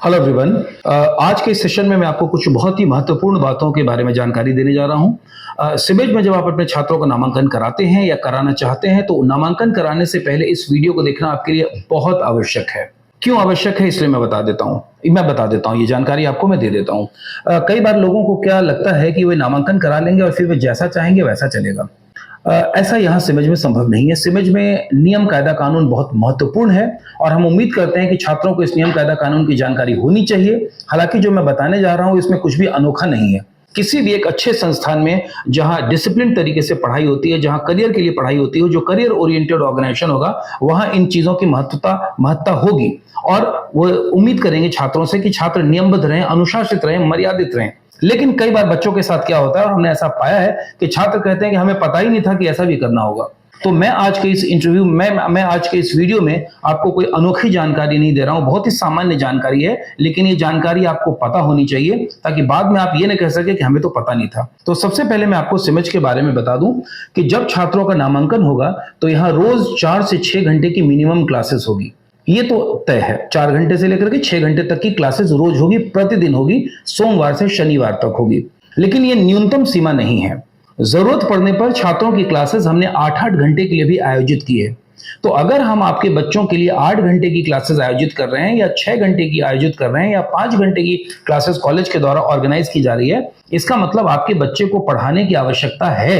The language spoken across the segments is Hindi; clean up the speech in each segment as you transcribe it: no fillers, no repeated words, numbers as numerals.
Hello everyone. आज के इस सेशन में मैं आपको कुछ बहुत ही महत्वपूर्ण बातों के बारे में जानकारी देने जा रहा हूं। सिमेज में जब आप अपने छात्रों का नामांकन कराते हैं या कराना चाहते हैं तो नामांकन कराने से पहले इस वीडियो को देखना आपके लिए बहुत आवश्यक है। क्यों आवश्यक है इसलिए मैं बता देता हूं, ये जानकारी आपको मैं दे देता हूं। कई बार लोगों को क्या लगता है कि वे नामांकन करा लेंगे और फिर वे जैसा चाहेंगे वैसा चलेगा। ऐसा यहाँ सिमेज में संभव नहीं है। सिमेज में नियम कायदा कानून बहुत महत्वपूर्ण है और हम उम्मीद करते हैं कि छात्रों को इस नियम कायदा कानून की जानकारी होनी चाहिए। हालांकि जो मैं बताने जा रहा हूं इसमें कुछ भी अनोखा नहीं है। किसी भी एक अच्छे संस्थान में जहां डिसिप्लिन तरीके से पढ़ाई होती है, जहां करियर के लिए पढ़ाई होती है, जो करियर ओरिएंटेड ऑर्गेनाइजेशन होगा, वहां इन चीजों की महत्ता होगी और वो उम्मीद करेंगे छात्रों से कि छात्र नियमबद्ध रहें, अनुशासित रहें, मर्यादित रहें। लेकिन कई बार बच्चों के साथ क्या होता है और हमने ऐसा पाया है कि छात्र कहते हैं कि हमें पता ही नहीं था कि ऐसा भी करना होगा। तो मैं आज के इस वीडियो में आपको कोई अनोखी जानकारी नहीं दे रहा हूं, बहुत ही सामान्य जानकारी है, लेकिन ये जानकारी आपको पता होनी चाहिए ताकि बाद में आप ये न कह सके कि हमें तो पता नहीं था। तो सबसे पहले मैं आपको सिमेज के बारे में बता दूं कि जब छात्रों का नामांकन होगा तो यहाँ रोज 4 से 6 घंटे की मिनिमम क्लासेस होगी। ये तो तय है, 4 घंटे से लेकर के 6 घंटे तक की क्लासेस रोज होगी, प्रतिदिन होगी, सोमवार से शनिवार तक होगी। लेकिन ये न्यूनतम सीमा नहीं है। जरूरत पड़ने पर छात्रों की क्लासेस हमने 8-8 घंटे के लिए भी आयोजित की है। तो अगर हम आपके बच्चों के लिए 8 घंटे की क्लासेस आयोजित कर रहे हैं या 6 घंटे की आयोजित कर रहे हैं या 5 घंटे की क्लासेस कॉलेज के द्वारा ऑर्गेनाइज की जा रही है, इसका मतलब आपके बच्चे को पढ़ाने की आवश्यकता है,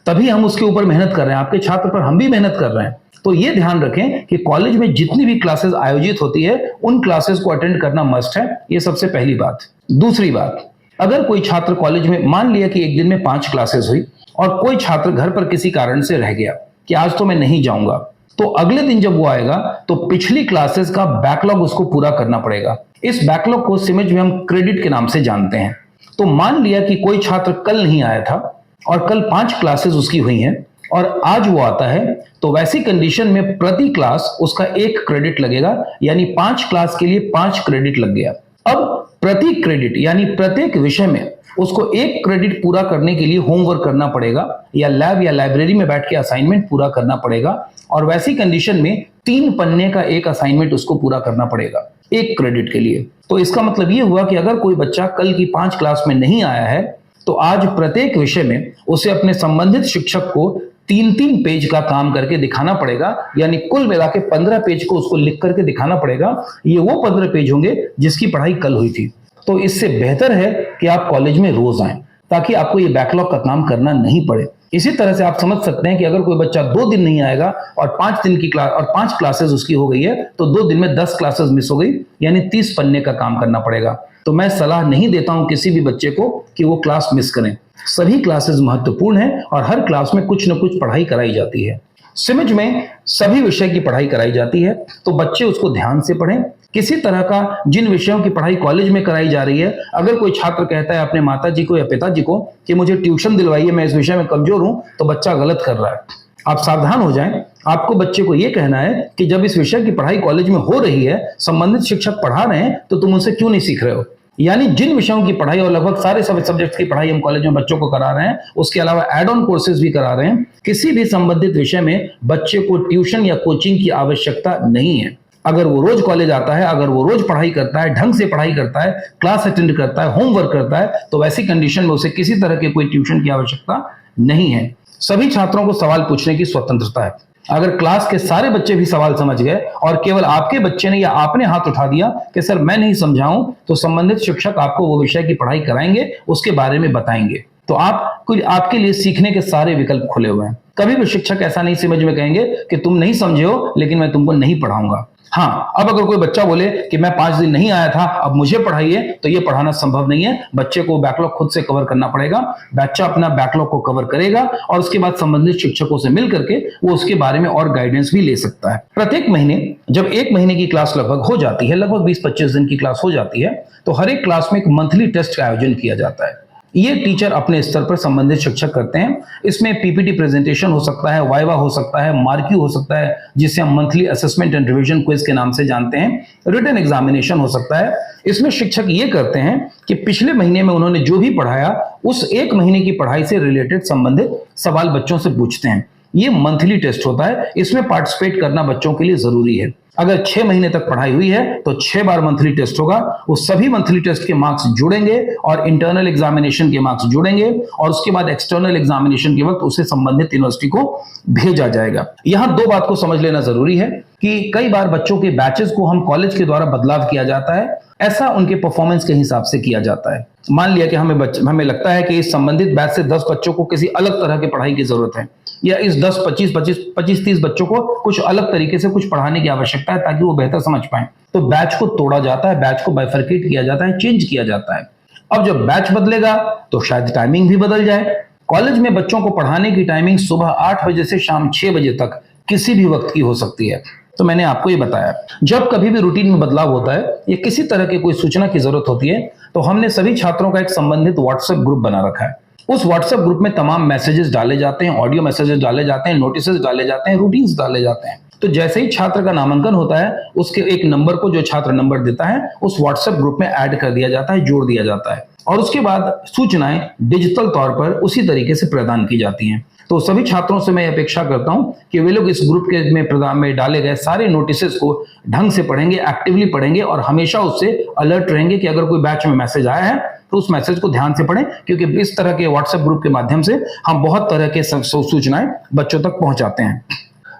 तभी हम उसके ऊपर मेहनत कर रहे हैं। आपके छात्र पर हम भी मेहनत कर रहे हैं। तो ये ध्यान रखें कि कॉलेज में जितनी भी क्लासेस आयोजित होती है उन क्लासेस को अटेंड करना मस्ट है। ये सबसे पहली बात। दूसरी बात, अगर कोई छात्र कॉलेज में, मान लिया कि एक दिन में 5 क्लासेस हुई और कोई छात्र घर पर किसी कारण से रह गया कि आज तो मैं नहीं जाऊंगा, तो अगले दिन जब वो आएगा तो पिछली क्लासेस का बैकलॉग उसको पूरा करना पड़ेगा। इस बैकलॉग को सिमेज में हम क्रेडिट के नाम से जानते हैं। तो मान लिया कि कोई छात्र कल नहीं आया था और कल 5 क्लासेस उसकी हुई हैं और आज वो आता है, तो वैसी कंडीशन में प्रति क्लास उसका 1 क्रेडिट लगेगा, यानी 5 क्लास के लिए 5 क्रेडिट लग गया। अब प्रति क्रेडिट यानी प्रत्येक विषय में उसको 1 क्रेडिट पूरा करने के लिए होमवर्क करना पड़ेगा या लैब या लाइब्रेरी में बैठ के असाइनमेंट पूरा करना पड़ेगा और वैसी कंडीशन में 3 पन्ने का एक असाइनमेंट उसको पूरा करना पड़ेगा 1 क्रेडिट के लिए। तो इसका मतलब ये हुआ कि अगर कोई बच्चा कल की 5 क्लास में नहीं आया है तो आज प्रत्येक विषय में उसे अपने संबंधित शिक्षक को 3-3 पेज का काम करके दिखाना पड़ेगा, यानी कुल मिला के 15 पेज को उसको लिख करके दिखाना पड़ेगा। ये वो 15 पेज होंगे जिसकी पढ़ाई कल हुई थी। तो इससे बेहतर है कि आप कॉलेज में रोज आएं ताकि आपको ये बैकलॉग का काम करना नहीं पड़े। इसी तरह से आप समझ सकते हैं कि अगर कोई बच्चा 2 दिन नहीं आएगा और 5 दिन की क्लास और 5 क्लासेस उसकी हो गई है तो 2 दिन में 10 क्लासेस मिस हो गई, यानी 30 पन्ने का काम करना पड़ेगा। तो मैं सलाह नहीं देता हूं किसी भी बच्चे को कि वो क्लास मिस करें। सभी क्लासेस महत्वपूर्ण हैं और हर क्लास में कुछ न कुछ पढ़ाई कराई जाती है। सिमेज में सभी विषय की पढ़ाई कराई जाती है, तो बच्चे उसको ध्यान से पढ़ें। किसी तरह का जिन विषयों की पढ़ाई कॉलेज में कराई जा रही है, अगर कोई छात्र कहता है अपने माताजी को या पिताजी को कि मुझे ट्यूशन दिलवाइए, मैं इस विषय में कमजोर हूं, तो बच्चा गलत कर रहा है। आप सावधान हो जाएं। आपको बच्चे को यह कहना है कि जब इस विषय की पढ़ाई कॉलेज में हो रही है, संबंधित शिक्षक पढ़ा रहे हैं, तो तुम उनसे क्यों नहीं सीख रहे हो। यानी जिन विषयों की पढ़ाई और लगभग सारे सब्जेक्ट्स की पढ़ाई हम कॉलेज में बच्चों को करा रहे हैं, उसके अलावा एड ऑन कोर्सेज भी करा रहे हैं, किसी भी संबंधित विषय में बच्चे को ट्यूशन या कोचिंग की आवश्यकता नहीं है। अगर वो रोज कॉलेज आता है, अगर वो रोज पढ़ाई करता है, ढंग से पढ़ाई करता है, क्लास अटेंड करता है, होमवर्क करता है, तो वैसी कंडीशन में उसे किसी तरह के कोई ट्यूशन की आवश्यकता नहीं है। सभी छात्रों को सवाल पूछने की स्वतंत्रता है। अगर क्लास के सारे बच्चे भी सवाल समझ गए और केवल आपके बच्चे ने या आपने हाथ उठा दिया कि सर मैं नहीं समझाऊं, तो संबंधित शिक्षक आपको वो विषय की पढ़ाई कराएंगे, उसके बारे में बताएंगे। तो आपके लिए सीखने के सारे विकल्प खुले हुए हैं। कभी भी शिक्षक ऐसा नहीं समझ में कहेंगे कि तुम नहीं समझे हो लेकिन मैं तुमको नहीं पढ़ाऊंगा। हाँ, अब अगर कोई बच्चा बोले कि मैं 5 दिन नहीं आया था, अब मुझे पढ़ाइए, तो ये पढ़ाना संभव नहीं है। बच्चे को बैकलॉग खुद से कवर करना पड़ेगा। बच्चा अपना बैकलॉग को कवर करेगा और उसके बाद संबंधित शिक्षकों से मिल करके वो उसके बारे में और गाइडेंस भी ले सकता है। प्रत्येक महीने जब 1 महीने की क्लास लगभग हो जाती है, लगभग 20-25 दिन की क्लास हो जाती है, तो हर एक क्लास में एक मंथली टेस्ट का आयोजन किया जाता है। ये टीचर अपने स्तर पर संबंधित शिक्षक करते हैं। इसमें पीपीटी प्रेजेंटेशन हो सकता है, वाइवा हो सकता है, मार्क्यू हो सकता है, जिसे हम monthly assessment and revision quiz के नाम से जानते हैं, रिटन एग्जामिनेशन हो सकता है। इसमें शिक्षक ये करते हैं कि पिछले महीने में उन्होंने जो भी पढ़ाया, उस 1 महीने की पढ़ाई से रिलेटेड संबंधित सवाल बच्चों से पूछते हैं। ये मंथली टेस्ट होता है, इसमें पार्टिसिपेट करना बच्चों के लिए जरूरी है। अगर 6 महीने तक पढ़ाई हुई है तो 6 बार मंथली टेस्ट होगा। वो सभी मंथली टेस्ट के मार्क्स जुड़ेंगे और इंटरनल एग्जामिनेशन के मार्क्स जुड़ेंगे और उसके बाद एक्सटर्नल एग्जामिनेशन के वक्त उसे संबंधित यूनिवर्सिटी को भेजा जाएगा। यहां दो बात को समझ लेना जरूरी है कि कई बार बच्चों के बैचेस को हम कॉलेज के द्वारा बदलाव किया जाता है, ऐसा उनके परफॉर्मेंस के हिसाब से किया जाता है। मान लिया कि हमें लगता है कि इस संबंधित बैच से 10 बच्चों को किसी अलग तरह की पढ़ाई की जरूरत है, या इस 10-25-30 बच्चों को कुछ अलग तरीके से कुछ पढ़ाने की आवश्यकता है ताकि वो बेहतर समझ पाए, तो बैच को तोड़ा जाता है, बैच को बाइफरकेट किया जाता है, चेंज किया जाता है। अब जब बैच बदलेगा तो शायद टाइमिंग भी बदल जाए। कॉलेज में बच्चों को पढ़ाने की टाइमिंग सुबह 8 बजे से शाम 6 बजे तक किसी भी वक्त की हो सकती है। तो मैंने आपको ये बताया, जब कभी भी रूटीन में बदलाव होता है या किसी तरह की कोई सूचना की जरूरत होती है तो हमने सभी छात्रों का एक संबंधित व्हाट्सएप ग्रुप बना रखा है। उस व्हाट्सएप ग्रुप में तमाम मैसेजेस डाले जाते हैं, ऑडियो मैसेजेस डाले जाते हैं, नोटिसेस डाले जाते हैं, रूटीन्स डाले जाते हैं। तो जैसे ही छात्र का नामांकन होता है उसके एक नंबर को, जो छात्र नंबर देता है, उस व्हाट्सएप ग्रुप में ऐड कर दिया जाता है, जोड़ दिया जाता है और उसके बाद सूचनाएं डिजिटल तौर पर उसी तरीके से प्रदान की जाती हैं। तो सभी छात्रों से मैं अपेक्षा करता हूं कि वे लोग इस ग्रुप के में डाले गए सारे नोटिसेस को ढंग से पढ़ेंगे, एक्टिवली पढ़ेंगे और हमेशा उससे अलर्ट रहेंगे कि अगर कोई बैच में मैसेज आया है तो उस मैसेज को ध्यान से पढ़ें, क्योंकि इस तरह के व्हाट्सएप ग्रुप के माध्यम से हम बहुत तरह के सूचनाएं बच्चों तक पहुंचाते हैं।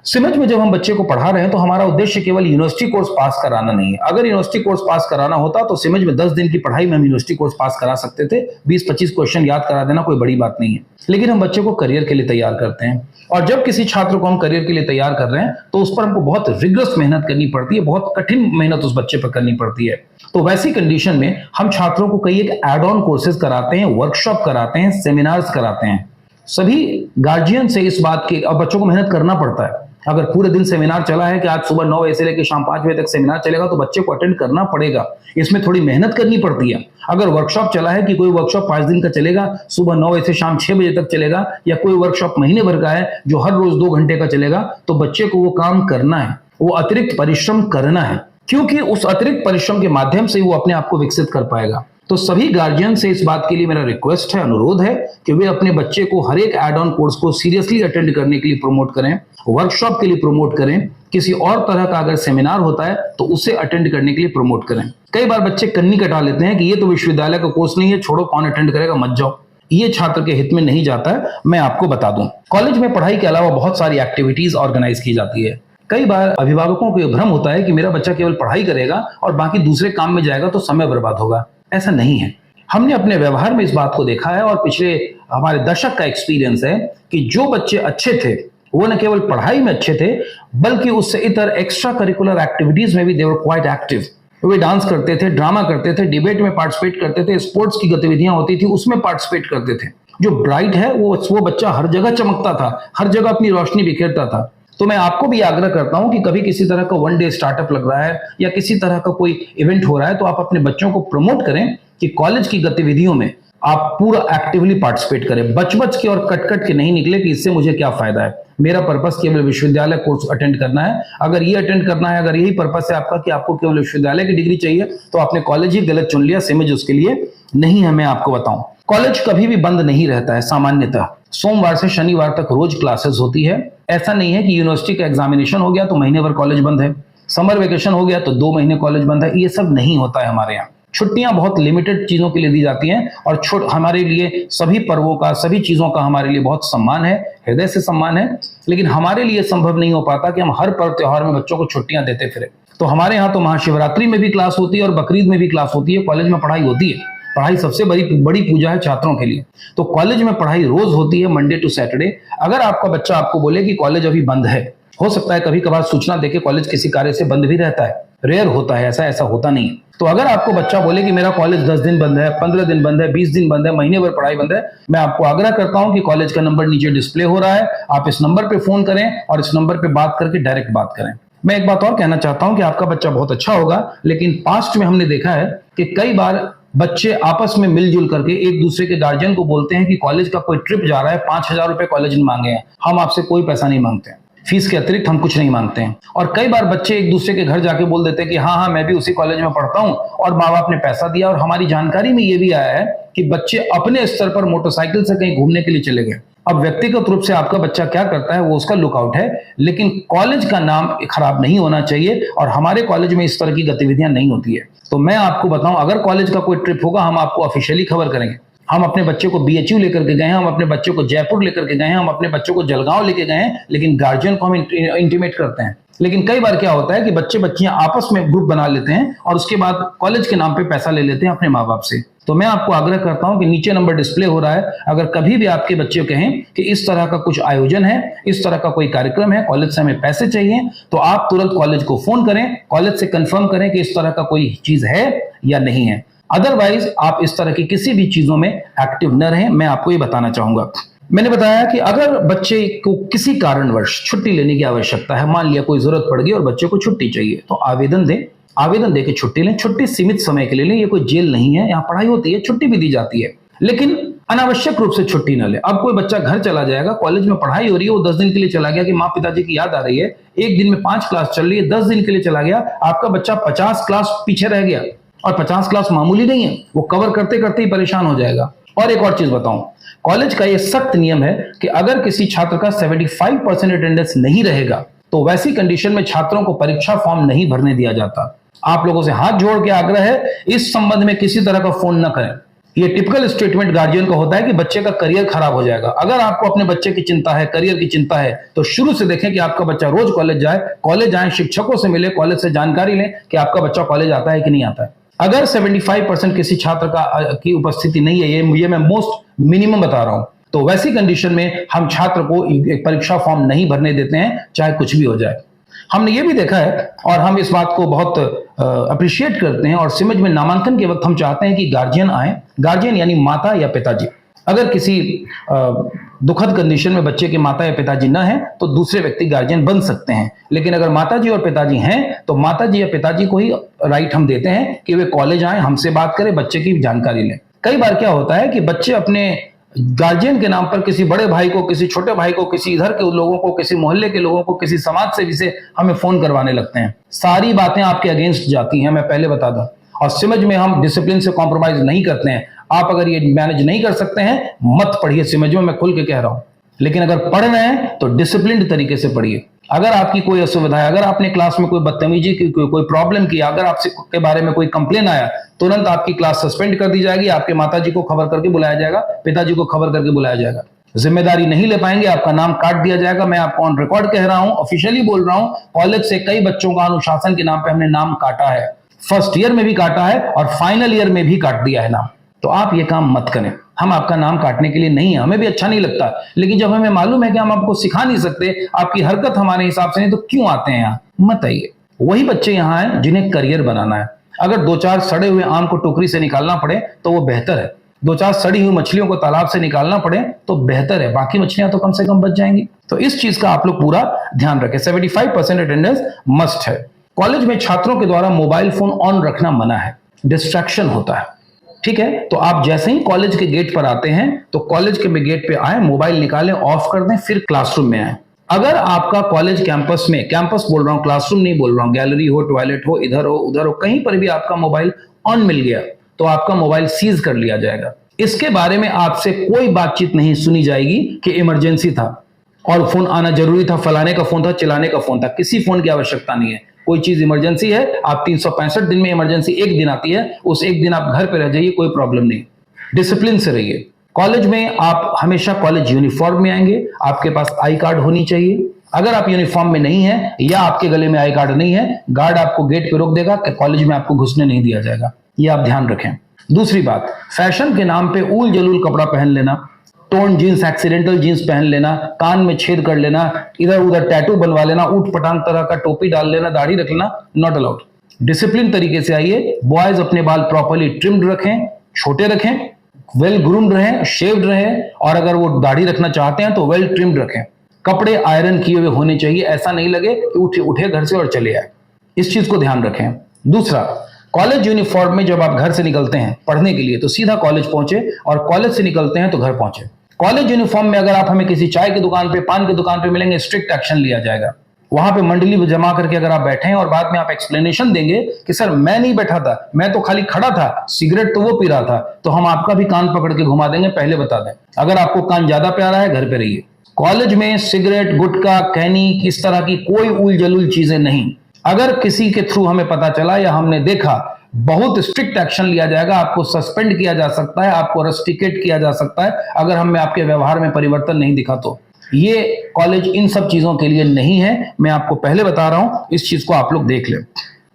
सिमज में जब हम बच्चे को पढ़ा रहे हैं तो हमारा उद्देश्य केवल यूनिवर्सिटी कोर्स पास कराना नहीं है। अगर यूनिवर्सिटी कोर्स पास कराना होता तो सिमज में 10 दिन की पढ़ाई में हम यूनिवर्सिटी कोर्स पास करा सकते थे, 20-25 क्वेश्चन याद करा देना कोई बड़ी बात नहीं है। लेकिन हम बच्चे को करियर के लिए तैयार करते हैं और जब किसी छात्र को हम करियर के लिए तैयार कर रहे हैं तो उस पर हमको बहुत रिगरस मेहनत करनी पड़ती है, बहुत कठिन मेहनत उस बच्चे पर करनी पड़ती है। तो वैसी कंडीशन में हम छात्रों को कई एक एड ऑन कोर्सेज कराते हैं, वर्कशॉप कराते हैं, सेमिनार्स कराते हैं। सभी गार्जियन से इस बात की, अब बच्चों को मेहनत करना पड़ता है। अगर पूरे दिन सेमिनार चला है कि आज सुबह 9 बजे से लेकर शाम 5 बजे तक सेमिनार चलेगा तो बच्चे को अटेंड करना पड़ेगा, इसमें थोड़ी मेहनत करनी पड़ती है। अगर वर्कशॉप चला है कि कोई वर्कशॉप 5 दिन का चलेगा, सुबह 9 बजे से शाम 6 बजे तक चलेगा, या कोई वर्कशॉप महीने भर का है जो हर रोज 2 घंटे का चलेगा, तो बच्चे को वो काम करना है, वो अतिरिक्त परिश्रम करना है, क्योंकि उस अतिरिक्त परिश्रम के माध्यम से वो अपने आप को विकसित कर पाएगा। तो सभी गार्जियन से इस बात के लिए मेरा रिक्वेस्ट है, अनुरोध है कि वे अपने बच्चे को हर एक एड ऑन कोर्स को सीरियसली अटेंड करने के लिए प्रमोट करें, वर्कशॉप के लिए प्रमोट करें, किसी और तरह का अगर सेमिनार होता है तो उसे अटेंड करने के लिए प्रमोट करें। कई बार बच्चे कन्नी कटा लेते हैं कि ये तो विश्वविद्यालय का कोर्स नहीं है, छोड़ो, कौन अटेंड करेगा, मत जाओ। ये छात्र के हित में नहीं जाता है। मैं आपको बता दूं, कॉलेज में पढ़ाई के अलावा बहुत सारी एक्टिविटीज ऑर्गेनाइज की जाती है। कई बार अभिभावकों को यह भ्रम होता है कि मेरा बच्चा केवल पढ़ाई करेगा और बाकी दूसरे काम में जाएगा तो समय बर्बाद होगा। ऐसा नहीं है। हमने अपने व्यवहार में इस बात को देखा है और पिछले हमारे दशक का एक्सपीरियंस है कि जो बच्चे अच्छे थे वो न केवल पढ़ाई में अच्छे थे बल्कि उससे इतर एक्स्ट्रा करिकुलर एक्टिविटीज में भी दे वर क्वाइट एक्टिव। वे डांस करते थे, ड्रामा करते थे, डिबेट में पार्टिसिपेट करते थे, स्पोर्ट्स की गतिविधियां होती थी उसमें पार्टिसिपेट करते थे। जो ब्राइट है वो बच्चा हर जगह चमकता था, हर जगह अपनी रोशनी बिखेरता था। तो मैं आपको भी आग्रह करता हूं कि कभी किसी तरह का 1 डे स्टार्टअप लग रहा है या किसी तरह का कोई इवेंट हो रहा है तो आप अपने बच्चों को प्रमोट करें कि कॉलेज की गतिविधियों में आप पूरा एक्टिवली पार्टिसिपेट करें। बच के और कट के नहीं निकले कि इससे मुझे क्या फायदा है, मेरा पर्पस केवल विश्वविद्यालय कोर्स अटेंड करना है। अगर ये अटेंड करना है, अगर यही पर्पस है आपका कि आपको केवल विश्वविद्यालय की डिग्री चाहिए, तो आपने कॉलेज ही गलत चुन लिया। सिमज उसके लिए नहीं है। मैं आपको बताऊं, कॉलेज कभी भी बंद नहीं रहता है। सामान्यतः सोमवार से शनिवार तक रोज क्लासेस होती है। ऐसा नहीं है कि यूनिवर्सिटी का एग्जामिनेशन हो गया तो महीने भर कॉलेज बंद है, समर वेकेशन हो गया तो 2 महीने कॉलेज बंद है। ये सब नहीं होता है हमारे यहाँ। छुट्टियां बहुत लिमिटेड चीजों के लिए दी जाती हैं और हमारे लिए सभी पर्वों का, सभी चीजों का हमारे लिए बहुत सम्मान है, हृदय से सम्मान है। लेकिन हमारे लिए संभव नहीं हो पाता कि हम हर पर्व त्योहार में बच्चों को छुट्टियां देते फिरे। तो हमारे यहाँ तो महाशिवरात्रि में भी क्लास होती है और बकरीद में भी क्लास होती है। कॉलेज में पढ़ाई होती है। पढ़ाई सबसे बड़ी पूजा है छात्रों के लिए। तो कॉलेज में पढ़ाई रोज होती है, मंडे टू सैटरडे। अगर आपका बच्चा आपको बोले कि कॉलेज अभी बंद है, हो सकता है कभी कभार सूचना देके कॉलेज किसी कार्य से बंद भी रहता है, रेयर होता है, ऐसा होता नहीं है। तो अगर आपको बच्चा बोले कि मेरा कॉलेज 10 दिन बंद है, 15 दिन बंद है, 20 दिन बंद है, महीने भर पढ़ाई बंद है, मैं आपको आग्रह करता हूं कि कॉलेज का नंबर नीचे डिस्प्ले हो रहा है, आप इस नंबर पे फोन करें और इस नंबर पे बात करके डायरेक्ट बात करें। मैं एक बात और कहना चाहता हूं कि आपका बच्चा बहुत अच्छा होगा, लेकिन पास्ट में हमने देखा है कि कई बार बच्चे आपस में मिलजुल करके एक दूसरे के गार्जियन को बोलते हैं कि कॉलेज का कोई ट्रिप जा रहा है, 5,000 रुपए कॉलेज ने मांगे हैं, हम आपसे कोई पैसा नहीं मांगते हैं, फीस के अतिरिक्त हम कुछ नहीं मांगते हैं। और कई बार बच्चे एक दूसरे के घर जाके बोल देते हैं कि हाँ मैं भी उसी कॉलेज में पढ़ता हूं और माँ बाप ने पैसा दिया। और हमारी जानकारी में ये भी आया है कि बच्चे अपने स्तर पर मोटरसाइकिल से कहीं घूमने के लिए चले गए, अब व्यक्तिगत रूप से आपका बच्चा क्या करता है वो उसका लुकआउट है, लेकिन कॉलेज का नाम खराब नहीं होना चाहिए और हमारे कॉलेज में इस तरह की गतिविधियां नहीं होती है। तो मैं आपको बताऊं, अगर कॉलेज का कोई ट्रिप होगा हम आपको ऑफिशियली खबर करेंगे। हम अपने बच्चे को बीएचयू लेकर के गए हैं, हम अपने बच्चे को जयपुर लेकर के गए हैं, हम अपने बच्चों को जलगांव लेके गए हैं, लेकिन गार्जियन को हम इंटीमेट करते हैं। लेकिन कई बार क्या होता है कि बच्चे बच्चियां आपस में ग्रुप बना लेते हैं और उसके बाद कॉलेज के नाम पे पैसा ले लेते हैं अपने माँ बाप से। तो मैं आपको आग्रह करता हूं कि नीचे नंबर डिस्प्ले हो रहा है, अगर कभी भी आपके बच्चे कहें कि इस तरह का कुछ आयोजन है, इस तरह का कोई कार्यक्रम है, कॉलेज से हमें पैसे चाहिए, तो आप तुरंत कॉलेज को फोन करें, कॉलेज से कंफर्म करें कि इस तरह का कोई चीज है या नहीं है। अदरवाइज आप इस तरह की किसी भी चीजों में एक्टिव न रहें। मैं आपको ये बताना चाहूंगा, मैंने बताया कि अगर बच्चे को किसी कारणवश छुट्टी लेने की आवश्यकता है, मान लिया कोई जरूरत पड़ गई और बच्चे को छुट्टी चाहिए, तो आवेदन दें, आवेदन देकर छुट्टी लें। छुट्टी सीमित समय के लिए लें, ये कोई जेल नहीं है, यहाँ पढ़ाई होती है, छुट्टी भी दी जाती है, लेकिन अनावश्यक रूप से छुट्टी न ले। अब कोई बच्चा घर चला जाएगा, कॉलेज में पढ़ाई हो रही है, वो 10 दिन के लिए चला गया कि माँ पिताजी की याद आ रही है, एक दिन में 5 क्लास चल रही है, 10 दिन के लिए चला गया, आपका बच्चा 50 क्लास पीछे रह गया। और 50 क्लास मामूली नहीं है, वो कवर करते करते ही परेशान हो जाएगा। और एक और चीज बताऊं, कॉलेज का ये सख्त नियम है कि अगर किसी छात्र का 75% अटेंडेंस नहीं रहेगा तो वैसी कंडीशन में छात्रों को परीक्षा फॉर्म नहीं भरने दिया जाता। आप लोगों से हाथ जोड़ के आग्रह है, इस संबंध में किसी तरह का फोन न करें। ये टिपिकल स्टेटमेंट गार्जियन का होता है कि बच्चे का करियर खराब हो जाएगा। अगर आपको अपने बच्चे की चिंता है, करियर की चिंता है, तो शुरू से देखें कि आपका बच्चा रोज कॉलेज जाए, कॉलेज आए, शिक्षकों से मिले, कॉलेज से जानकारी लें कि आपका बच्चा कॉलेज आता है कि नहीं आता है। अगर 75% किसी छात्र की उपस्थिति नहीं है, ये मैं मोस्ट मिनिमम बता रहा हूं, तो वैसी कंडीशन में हम छात्र को एक परीक्षा फॉर्म नहीं भरने देते हैं, चाहे कुछ भी हो जाए। हमने ये भी देखा है और हम इस बात को बहुत अप्रिशिएट करते हैं और सिमज में नामांकन के वक्त हम चाहते हैं कि गार्जियन आए, गार्जियन यानी माता या पिताजी। अगर किसी दुखद कंडीशन में बच्चे के माता या पिताजी न हैं तो दूसरे व्यक्ति गार्जियन बन सकते हैं, लेकिन अगर माताजी और पिताजी हैं तो माताजी या पिताजी को ही राइट हम देते हैं कि वे कॉलेज आए, हमसे बात करें, बच्चे की जानकारी लें। कई बार क्या होता है कि बच्चे अपने गार्जियन के नाम पर किसी बड़े भाई को, किसी छोटे भाई को, किसी इधर के लोगों को, किसी मोहल्ले के लोगों को, किसी समाज सेवी से हमें फोन करवाने लगते हैं। सारी बातें आपके अगेंस्ट जाती हैं, मैं पहले बता दूं। और सिमज में हम डिसिप्लिन से कॉम्प्रोमाइज नहीं करते हैं। आप अगर ये मैनेज नहीं कर सकते हैं, मत पढ़िए सिमज में, मैं खुल के कह रहा हूं। लेकिन अगर पढ़ रहे हैं तो डिसिप्लिन्ड तरीके से पढ़िए। अगर आपकी कोई असुविधा है, अगर आपने क्लास में कोई बदतमीजी की, कोई प्रॉब्लम की, अगर आपसे के बारे में कोई कंप्लेन आया, तुरंत आपकी क्लास सस्पेंड कर दी जाएगी, आपके माताजी को खबर करके बुलाया जाएगा, पिताजी को खबर करके बुलाया जाएगा। जिम्मेदारी नहीं ले पाएंगे, आपका नाम काट दिया जाएगा। मैं आपको ऑन रिकॉर्ड कह रहा हूं, ऑफिशियली बोल रहा हूं, कॉलेज से कई बच्चों का अनुशासन के नाम पे हमने नाम काटा है। फर्स्ट ईयर में भी काटा है और फाइनल ईयर में भी काट दिया है नाम। तो आप ये काम मत करें। हम आपका नाम काटने के लिए नहीं है, हमें भी अच्छा नहीं लगता, लेकिन जब हमें मालूम है कि हम आपको सिखा नहीं सकते, आपकी हरकत हमारे हिसाब से नहीं, तो क्यों आते हैं यहाँ? मत आइए। वही बच्चे यहाँ हैं जिन्हें करियर बनाना है। अगर 2-4 सड़े हुए आम को टोकरी से निकालना पड़े तो वो बेहतर है, 2-4 सड़ी हुई मछलियों को तालाब से निकालना पड़े तो बेहतर है, बाकी मछलियां तो कम से कम बच जाएंगी। तो इस चीज का आप लोग पूरा ध्यान रखें। 75% अटेंडेंस मस्ट है। कॉलेज में छात्रों के द्वारा मोबाइल फोन ऑन रखना मना है, डिस्ट्रैक्शन होता है, ठीक है? तो आप जैसे ही कॉलेज के गेट पर आते हैं तो कॉलेज के गेट पे आए, मोबाइल निकालें, ऑफ कर दें, फिर क्लासरूम में आए। अगर आपका कॉलेज कैंपस में, कैंपस बोल रहा हूं, क्लासरूम नहीं बोल रहा हूं, गैलरी हो, टॉयलेट हो, इधर हो, उधर हो, कहीं पर भी आपका मोबाइल ऑन मिल गया तो आपका मोबाइल सीज कर लिया जाएगा। इसके बारे में आपसे कोई बातचीत नहीं सुनी जाएगी कि इमरजेंसी था और फोन आना जरूरी था, फलाने का फोन था, चिल्लाने का फोन था। किसी फोन की आवश्यकता नहीं है। कोई चीज इमरजेंसी है, आप 365 दिन में इमरजेंसी एक दिन आती है, उस एक दिन आप घर पे रह जाइए, कोई प्रॉब्लम नहीं। डिसिप्लिन से रहिए। कॉलेज में आप हमेशा कॉलेज यूनिफॉर्म में आएंगे, आपके पास आई कार्ड होनी चाहिए। अगर आप यूनिफॉर्म में नहीं है या आपके गले में आई कार्ड नहीं है, गार्ड आपको गेट पे रोक देगा कि कॉलेज में आपको घुसने नहीं दिया जाएगा। ये आप ध्यान रखें। दूसरी बात, फैशन के नाम पे उल जलूल कपड़ा पहन लेना, टोन जीन्स, एक्सीडेंटल जीन्स पहन लेना, कान में छेद कर लेना, इधर उधर टैटू बनवा लेना, ऊट पटांग तरह का टोपी डाल लेना, दाढ़ी रख लेना, नॉट अलाउड। डिसिप्लिन तरीके से आइए। बॉयज अपने बाल प्रॉपर्ली ट्रिम्ड रखें, छोटे रखें, वेल ग्रूम्ड रहें, शेव्ड रहें, और अगर वो दाढ़ी रखना चाहते हैं तो वेल ट्रिम्ड रखें। कपड़े आयरन किए हुए होने चाहिए, ऐसा नहीं लगे कि उठे घर से और चले आए। इस चीज को ध्यान रखें। दूसरा, कॉलेज यूनिफॉर्म में जब आप घर से निकलते हैं पढ़ने के लिए तो सीधा कॉलेज पहुंचे, और कॉलेज से निकलते हैं तो घर पहुंचे। कॉलेज यूनिफॉर्म में अगर आप हमें किसी चाय की दुकान पे, पान की दुकान पे मिलेंगे, स्ट्रिक्ट एक्शन लिया जाएगा। वहां पे मंडली जमा करके अगर आप बैठे हैं और बाद में आप एक्सप्लेनेशन देंगे कि सर मैं नहीं बैठा था, मैं तो खाली खड़ा था, सिगरेट तो वो पी रहा था, तो हम आपका भी कान पकड़ के घुमा देंगे। पहले बता दें, अगर आपको कान ज्यादा प्यारा है घर पे रहिए। कॉलेज में सिगरेट, गुटखा, कैनी, इस तरह की कोई उल जलूल चीजें नहीं। अगर किसी के थ्रू हमें पता चला या हमने देखा, बहुत स्ट्रिक्ट एक्शन लिया जाएगा। आपको सस्पेंड किया जा सकता है, आपको रस्टिकेट किया जा सकता है अगर हमें आपके व्यवहार में परिवर्तन नहीं दिखा तो। ये कॉलेज इन सब चीजों के लिए नहीं है, मैं आपको पहले बता रहा हूं, इस चीज को आप लोग देख लें।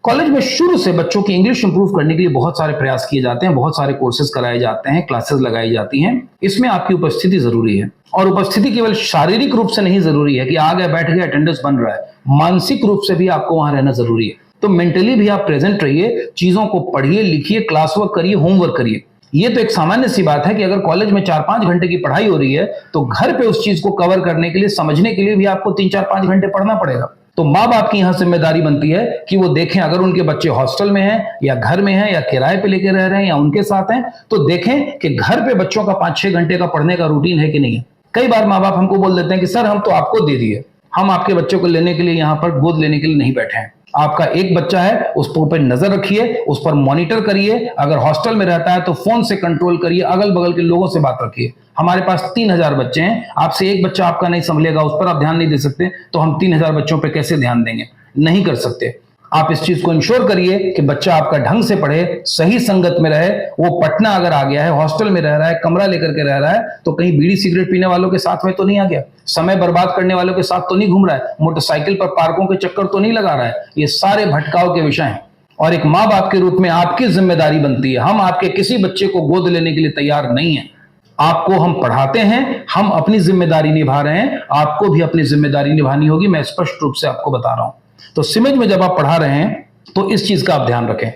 कॉलेज में शुरू से बच्चों की इंग्लिश इंप्रूव करने के लिए बहुत सारे प्रयास किए जाते हैं, बहुत सारे कोर्सेज कराए जाते हैं, क्लासेस लगाई जाती हैं। इसमें आपकी उपस्थिति जरूरी है, और उपस्थिति केवल शारीरिक रूप से नहीं जरूरी है कि आ गए बैठ गए अटेंडेंस बन रहा है, मानसिक रूप से भी आपको वहां रहना जरूरी है। तो मेंटली भी आप प्रेजेंट रहिए, चीजों को पढ़िए, लिखिए, क्लास वर्क करिए, होमवर्क करिए। ये तो एक सामान्य सी बात है कि अगर कॉलेज में 4-5 घंटे की पढ़ाई हो रही है तो घर पे उस चीज को कवर करने के लिए, समझने के लिए भी आपको 3-4-5 घंटे पढ़ना पड़ेगा। तो माँ बाप की यहां जिम्मेदारी बनती है कि वो देखें, अगर उनके बच्चे हॉस्टल में हैं या घर में हैं या किराए पे लेके रह रहे हैं या उनके साथ हैं, तो देखें कि घर पे बच्चों का 5-6 घंटे का पढ़ने का रूटीन है कि नहीं है। कई बार माँ बाप हमको बोल देते हैं कि सर हम तो आपको दे दिए, हम आपके बच्चों को लेने के लिए यहाँ पर गोद लेने के लिए नहीं बैठे हैं। आपका एक बच्चा है, उस पर नजर रखिए, उस पर मॉनिटर करिए। अगर हॉस्टल में रहता है तो फोन से कंट्रोल करिए, अगल बगल के लोगों से बात रखिए। हमारे पास 3000 बच्चे हैं, आपसे एक बच्चा आपका नहीं संभलेगा, उस पर आप ध्यान नहीं दे सकते, तो हम 3000 बच्चों पर कैसे ध्यान देंगे? नहीं कर सकते। आप इस चीज को इंश्योर करिए कि बच्चा आपका ढंग से पढ़े, सही संगत में रहे। वो पटना अगर आ गया है, हॉस्टल में रह रहा है, कमरा लेकर के रह रहा है, तो कहीं बीड़ी सिगरेट पीने वालों के साथ में तो नहीं आ गया, समय बर्बाद करने वालों के साथ तो नहीं घूम रहा है, मोटरसाइकिल पर पार्कों के चक्कर तो नहीं लगा रहा है। ये सारे भटकाव के विषय हैं, और एक माँ बाप के रूप में आपकी जिम्मेदारी बनती है। हम आपके किसी बच्चे को गोद लेने के लिए तैयार नहीं है। आपको हम पढ़ाते हैं, हम अपनी जिम्मेदारी निभा रहे हैं, आपको भी अपनी जिम्मेदारी निभानी होगी। मैं स्पष्ट रूप से आपको बता रहा हूं। तो सिमेज में जब आप पढ़ा रहे हैं तो इस चीज का आप ध्यान रखें।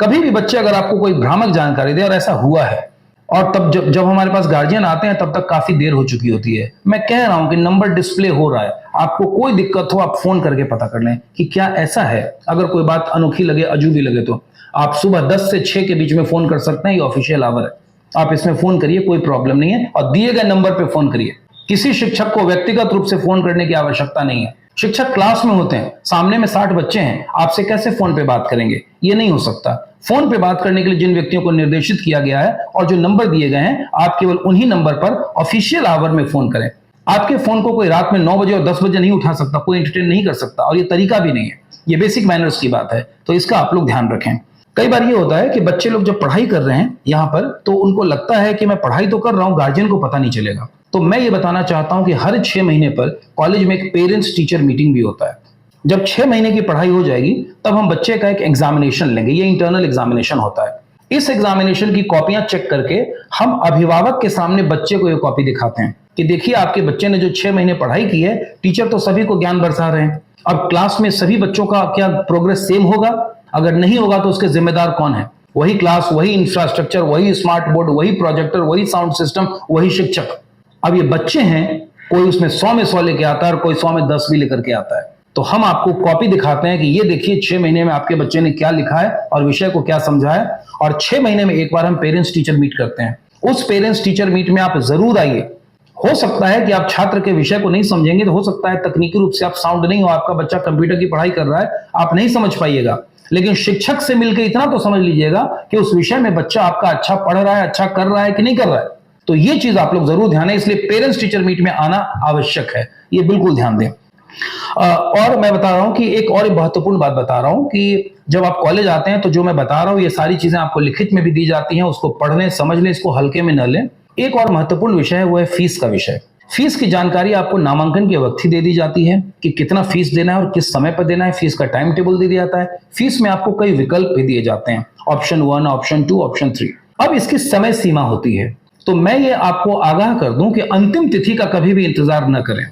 कभी भी बच्चे अगर आपको कोई भ्रामक जानकारी दे, और ऐसा हुआ है, और तब जब हमारे पास गार्जियन आते हैं तब तक काफी देर हो चुकी होती है। मैं कह रहा हूं कि नंबर डिस्प्ले हो रहा है, आपको कोई दिक्कत हो आप फोन करके पता कर लें कि क्या ऐसा है। अगर कोई बात अनोखी लगे, अजूबी लगे, तो आप सुबह 10 से 6 के बीच में फोन कर सकते हैं। ये ऑफिशियल आवर है, आप इसमें फोन करिए, कोई प्रॉब्लम नहीं है, और दिए गए नंबर पर फोन करिए। किसी शिक्षक को व्यक्तिगत रूप से फोन करने की आवश्यकता नहीं है। शिक्षक क्लास में होते हैं, सामने में 60 बच्चे हैं, आपसे कैसे फोन पे बात करेंगे? ये नहीं हो सकता। फोन पे बात करने के लिए जिन व्यक्तियों को निर्देशित किया गया है और जो नंबर दिए गए हैं, आप केवल उन्हीं नंबर पर ऑफिशियल आवर में फोन करें। आपके फोन को कोई रात में 9 बजे और 10 बजे नहीं उठा सकता, कोई एंटरटेन नहीं कर सकता, और ये तरीका भी नहीं है। ये बेसिक मैनर्स की बात है, तो इसका आप लोग ध्यान रखें। कई बार ये होता है कि बच्चे लोग जब पढ़ाई कर रहे हैं यहाँ पर, तो उनको लगता है कि मैं पढ़ाई तो कर रहा हूं, गार्जियन को पता नहीं चलेगा। तो मैं ये बताना चाहता हूं कि हर 6 महीने पर कॉलेज में एक पेरेंट्स टीचर मीटिंग भी होता है। जब 6 महीने की पढ़ाई हो जाएगी तब हम बच्चे का एक एग्जामिनेशन लेंगे। ये इंटरनल एग्जामिनेशन होता है। इस एग्जामिनेशन की कॉपियां चेक करके हम अभिभावक के सामने बच्चे को ये कॉपी दिखाते हैं कि देखिए आपके बच्चे ने जो 6 महीने पढ़ाई की है, टीचर तो सभी को ज्ञान बरसा रहे हैं। अब क्लास में सभी बच्चों का क्या प्रोग्रेस सेम होगा? अगर नहीं होगा तो उसके जिम्मेदार कौन है? वही क्लास, वही इंफ्रास्ट्रक्चर, वही स्मार्ट बोर्ड, वही प्रोजेक्टर, वही साउंड सिस्टम, वही शिक्षक। अब ये बच्चे हैं, कोई उसमें 100 में 100 लेके आता है और कोई 100 में 10 भी लेकर के आता है। तो हम आपको कॉपी दिखाते हैं कि ये देखिए 6 महीने में आपके बच्चे ने क्या लिखा है और विषय को क्या समझा है। और 6 महीने में एक बार हम पेरेंट्स टीचर मीट करते हैं। उस पेरेंट्स टीचर मीट में आप जरूर आइए। हो सकता है कि आप छात्र के विषय को नहीं समझेंगे, तो हो सकता है तकनीकी रूप से आप साउंड नहीं हो, आपका बच्चा कंप्यूटर की पढ़ाई कर रहा है, आप नहीं समझ पाइएगा, लेकिन शिक्षक से मिलकर इतना तो समझ लीजिएगा कि उस विषय में बच्चा आपका अच्छा पढ़ रहा है, अच्छा कर रहा है कि नहीं कर रहा है। तो ये चीज आप लोग जरूर ध्यान है, इसलिए पेरेंट्स टीचर मीट में आना आवश्यक है, ये बिल्कुल ध्यान दें। और मैं बता रहा हूं कि एक और महत्वपूर्ण बात बता रहा हूं कि जब आप कॉलेज आते हैं तो जो मैं बता रहा हूं ये सारी चीजें आपको लिखित में भी दी जाती हैं, उसको पढ़ लें, समझ लें, इसको हल्के में न लें। एक और महत्वपूर्ण विषय है, वो है फीस का विषय। फीस की जानकारी आपको नामांकन के वक्त ही दे दी जाती है कि कितना फीस देना है और किस समय पर देना है। फीस का टाइम टेबल दे दिया जाता है। फीस में आपको कई विकल्प भी दिए जाते हैं, ऑप्शन 1, ऑप्शन 2, ऑप्शन 3। अब इसकी समय सीमा होती है, तो मैं ये आपको आगाह कर दूं कि अंतिम तिथि का कभी भी इंतजार न करें।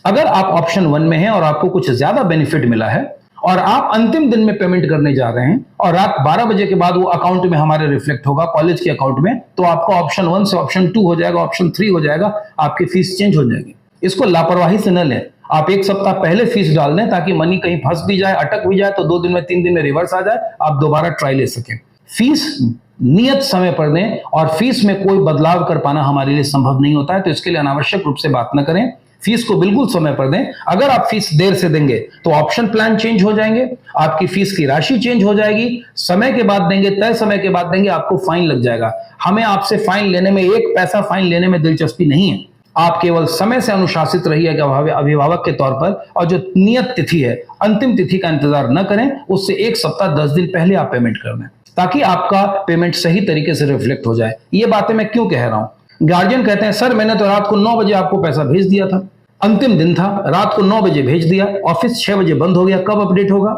अगर आप ऑप्शन 1 में हैं और आपको कुछ ज्यादा बेनिफिट मिला है और आप अंतिम दिन में पेमेंट करने जा रहे हैं और रात 12 बजे के बाद वो अकाउंट में हमारे रिफ्लेक्ट होगा, कॉलेज के अकाउंट में, तो आपका ऑप्शन 1 से ऑप्शन 2 हो जाएगा, ऑप्शन 3 हो जाएगा, आपकी फीस चेंज हो जाएगी। इसको लापरवाही से न लें। आप एक सप्ताह पहले फीस डाल दें ताकि मनी कहीं फंस भी जाए, अटक भी जाए, तो 2 दिन में 3 दिन में रिवर्स आ जाए, आप दोबारा ट्राई ले सकें। फीस नियत समय पर दें, और फीस में कोई बदलाव कर पाना हमारे लिए संभव नहीं होता है, तो इसके लिए अनावश्यक रूप से बात न करें। फीस को बिल्कुल समय पर दें। अगर आप फीस देर से देंगे तो ऑप्शन प्लान चेंज हो जाएंगे, आपकी फीस की राशि चेंज हो जाएगी, समय के बाद देंगे, तय समय के बाद देंगे, आपको फाइन लग जाएगा। हमें आपसे फाइन लेने में, एक पैसा फाइन लेने में दिलचस्पी नहीं है। आप केवल समय से अनुशासित रहिए अभिभावक के तौर पर, और जो नियत तिथि है, अंतिम तिथि का इंतजार न करें, उससे 1 सप्ताह 10 दिन पहले आप पेमेंट कर दें, ताकि आपका पेमेंट सही तरीके से रिफ्लेक्ट हो जाए। ये बातें मैं क्यों कह रहा हूं? गार्जियन कहते हैं सर मैंने तो रात को 9 बजे आपको पैसा भेज दिया था, अंतिम दिन था, रात को 9 बजे भेज दिया, ऑफिस 6 बजे बंद हो गया, कब अपडेट होगा?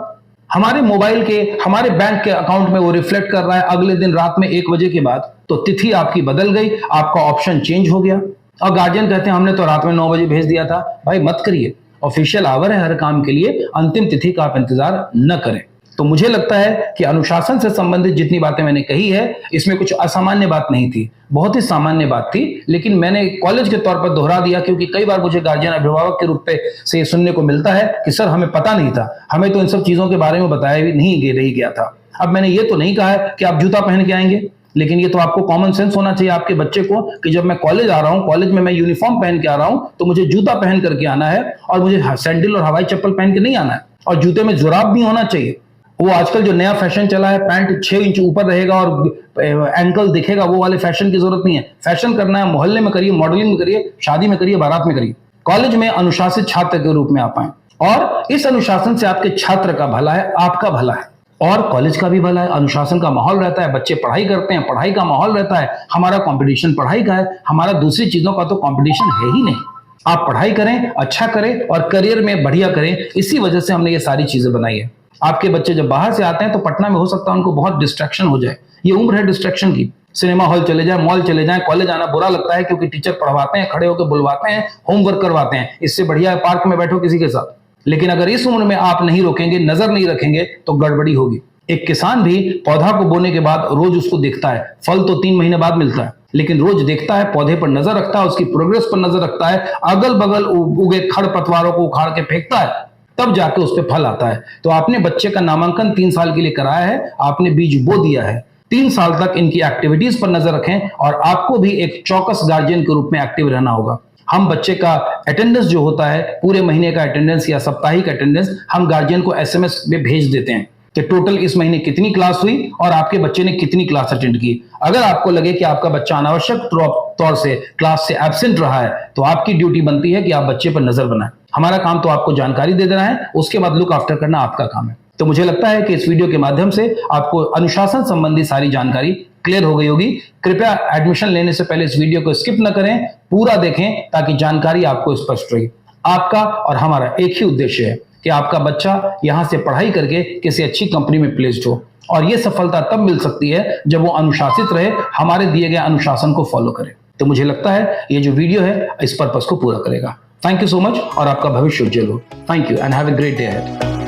हमारे मोबाइल के, हमारे बैंक के अकाउंट में वो रिफ्लेक्ट कर रहा है अगले दिन रात में 1 बजे के बाद। तो तिथि आपकी बदल गई, आपका ऑप्शन चेंज हो गया। और गार्जियन कहते हैं हमने तो रात में 9 बजे भेज दिया था। भाई मत करिए, ऑफिशियल आवर है हर काम के लिए, अंतिम तिथि का आप इंतजार न करें। तो मुझे लगता है कि अनुशासन से संबंधित जितनी बातें मैंने कही है, इसमें कुछ असामान्य बात नहीं थी, बहुत ही सामान्य बात थी, लेकिन मैंने कॉलेज के तौर पर दोहरा दिया, क्योंकि कई बार मुझे गार्जियन अभिभावक के रूप से सुनने को मिलता है कि सर हमें पता नहीं था, हमें तो इन सब चीजों के बारे में बताया भी नहीं गया था। अब मैंने ये तो नहीं कहा है कि आप जूता पहन के आएंगे, लेकिन ये तो आपको कॉमन सेंस होना चाहिए आपके बच्चे को कि जब मैं कॉलेज आ रहा हूं, कॉलेज में मैं यूनिफॉर्म पहन के आ रहा हूं, तो मुझे जूता पहन करके आना है, और मुझे सैंडल और हवाई चप्पल पहन के नहीं आना है, और जूते में जुराब भी होना चाहिए। वो आजकल जो नया फैशन चला है, पैंट 6 इंच ऊपर रहेगा और एंकल दिखेगा, वो वाले फैशन की जरूरत नहीं है। फैशन करना है मोहल्ले में करिए, मॉडलिंग में करिए, शादी में करिए, बारात में करिए। कॉलेज में अनुशासित छात्र के रूप में आप आए, और इस अनुशासन से आपके छात्र का भला है, आपका भला है, और कॉलेज का भी भला है। अनुशासन का माहौल रहता है, बच्चे पढ़ाई करते हैं, पढ़ाई का माहौल रहता है, हमारा कंपटीशन पढ़ाई का है, हमारा दूसरी चीजों का तो कंपटीशन है ही नहीं। आप पढ़ाई करें, अच्छा करें, और करियर में बढ़िया करें। इसी वजह से हमने ये सारी चीजें बनाई है। आपके बच्चे जब बाहर से आते हैं तो पटना में हो सकता है उनको बहुत डिस्ट्रैक्शन हो जाए, ये उम्र है डिस्ट्रैक्शन की। सिनेमा हॉल चले जाए, मॉल चले जाए, कॉलेज आना बुरा लगता है क्योंकि टीचर पढ़वाते हैं, खड़े होकर बुलवाते हैं, होमवर्क करवाते हैं। इससे बढ़िया है पार्क में बैठो किसी के साथ। लेकिन अगर इस उम्र में आप नहीं रोकेंगे, नजर नहीं रखेंगे, तो गड़बड़ी होगी। एक किसान भी पौधा को बोने के बाद रोज उसको देखता है, फल तो 3 महीने बाद मिलता है, लेकिन रोज देखता है, पौधे पर नजर रखता है, उसकी प्रोग्रेस पर नजर रखता है, अगल बगल उगे खड़ पतवारों को उखाड़ के फेंकता है, तब जाके उस पर फल आता है। तो आपने बच्चे का नामांकन 3 साल के लिए कराया है, आपने बीज बो दिया है। 3 साल तक इनकी एक्टिविटीज पर नजर रखें, और आपको भी एक चौकस गार्जियन के रूप में एक्टिव रहना होगा। हम बच्चे का अटेंडेंस जो होता है, पूरे महीने का अटेंडेंस या साप्ताहिक अटेंडेंस, हम गार्जियन को SMS में भेज देते हैं कि टोटल इस महीने कितनी क्लास हुई और आपके बच्चे ने कितनी क्लास अटेंड की। अगर आपको लगे कि आपका बच्चा अनावश्यक तौर से क्लास से एब्सेंट रहा है, तो आपकी ड्यूटी बनती है कि आप बच्चे पर नजर बनाएं। हमारा काम तो आपको जानकारी दे देना है, उसके बाद लुक आफ्टर करना आपका काम है। तो मुझे लगता है कि इस वीडियो के माध्यम से आपको अनुशासन संबंधी सारी जानकारी क्लियर हो गई होगी। कृपया एडमिशन लेने से पहले इस वीडियो को स्किप न करें, पूरा देखें, ताकि जानकारी आपको स्पष्ट रहे। आपका और हमारा एक ही उद्देश्य है कि आपका बच्चा यहां से पढ़ाई करके किसी अच्छी कंपनी में प्लेस्ड हो, और यह सफलता तब मिल सकती है जब वो अनुशासित रहे, हमारे दिए गए अनुशासन को फॉलो करे। तो मुझे लगता है ये जो वीडियो है इस पर्पस को पूरा करेगा। थैंक यू सो मच, और आपका भविष्य उज्जवल हो। Thank you and have a great day ahead.